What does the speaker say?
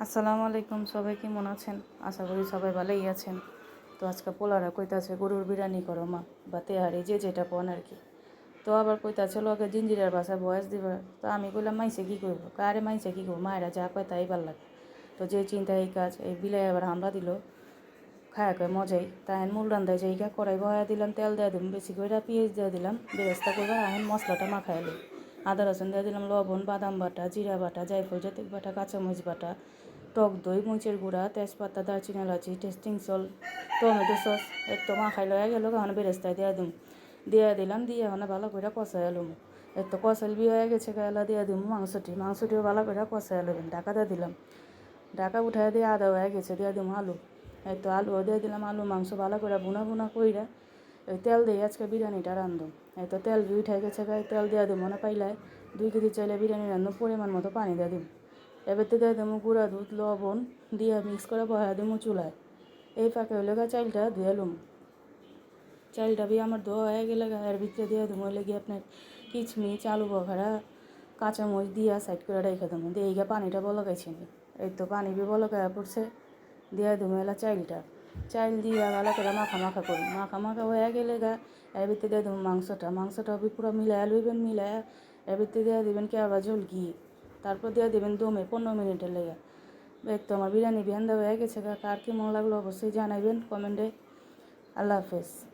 আসসালামু আলাইকুম, সবাই কেমন আছেন? আশা করি সবাই ভালোই আছেন। তো আজকে পোলারা কইতাছে গরুর বিরিয়ানি করো মা, বা তেহারি যে যেটা পান আর কি। তো আবার কইতাছে লগে জিঞ্জিরার বাসায় বয়স দিবা। তো আমি বললাম মাইসে কী করবো, কারে মাইসে কী করবো, মায়েরা যা কয় তাই ভাল লাগে। তো যে চিন্তা এই কাজ, এই বিলাই আবার হামলা দিল, খায়া কয় মজাই। তাই মূল রান্দায় যাইগা কড়াই বয়া দিলাম, তেল দিয়ে দিলাম বেশি করে, পেঁয়াজ দিয়ে দিলাম, বেরেস্তা করবার এখন মশলাটা মাখাই লই। আদা রসুন দিয়ে দিলাম, লবণ, বাদাম বাটা, জিরা বাটা, জায়ফল জাতিক বাটা, কাঁচামরিচ বাটা, টক দই, মরিচের গুঁড়া, তেজপাতা, দারচিনি, এলাচি, টেস্টিং সল্ট, টমেটো সস একটু মাখাই লয়া গেল। এখন বেরেস্তায় দিয়ে দিলাম, দিয়ে মানে ভালো করে কষাই এলুম। একটু কষাল বি হয়ে গেছে, গালা দিয়ে দিব মাংসটিও ভালো করে কষাই এলবেন। ঢাকা দিয়ে দিলাম, ঢাকা উঠাই দিয়ে আদা হয়ে গেছে, দিয়ে দিব আলু। এই তো আলুও দিয়ে দিলাম, আলু মাংস ভালো করে বুনা কইরা ওই তেল দিয়ে আজকে বিরিয়ানিটা রান্ধুম। এই তো তেল উঠে গেছে, গায়ে তেল দিয়ে দিব মনে পাইলাই 2 কেজি চাইলে বিরিয়ানি রান্ধুম, পরিমাণ মতো পানি দিয়ে দিব। এবার তো দিয়ে দেবো গুঁড়া দুধ, লবণ দিয়ে মিক্স করে বয়া দিব চুলায়। এই ফাঁকে হইলে চাইলটা ধুয়ে লুম। চাইলটা বি আমার ধোয়া হয়ে গেলে এর ভিতরে দিয়ে দেবো হইলে গিয়ে আপনার কিচমিচ, আলু বখারা, কাঁচামরিচ দিয়া সাইড করে রেখে দেবো। দিয়ে এই পানিটা বলকাইছি নি। এই তো পানি বি বলকায়া পড়ছে, দিয়ে দেবো এলা চাইলটা। চাইল দিয়ে ভালো করে মাখা করি, মাখা হয়ে গেলে এর ভিতরে দিয়ে দেবো মাংসটা বি পুরো মিলায়া লইবেন। মিলায়া এর ভিতরে দিয়ে দেবেন কেওড়া জল ঘি, তারপর দিয়ে দেবেন দমে 15 মিনিটের লেগে। এই তো আমার বিরিয়ানি বিহান্দা হয়ে গেছে। কার কেমন লাগলো অবশ্যই জানাইবেন কমেন্টে। আল্লাহ হাফেজ।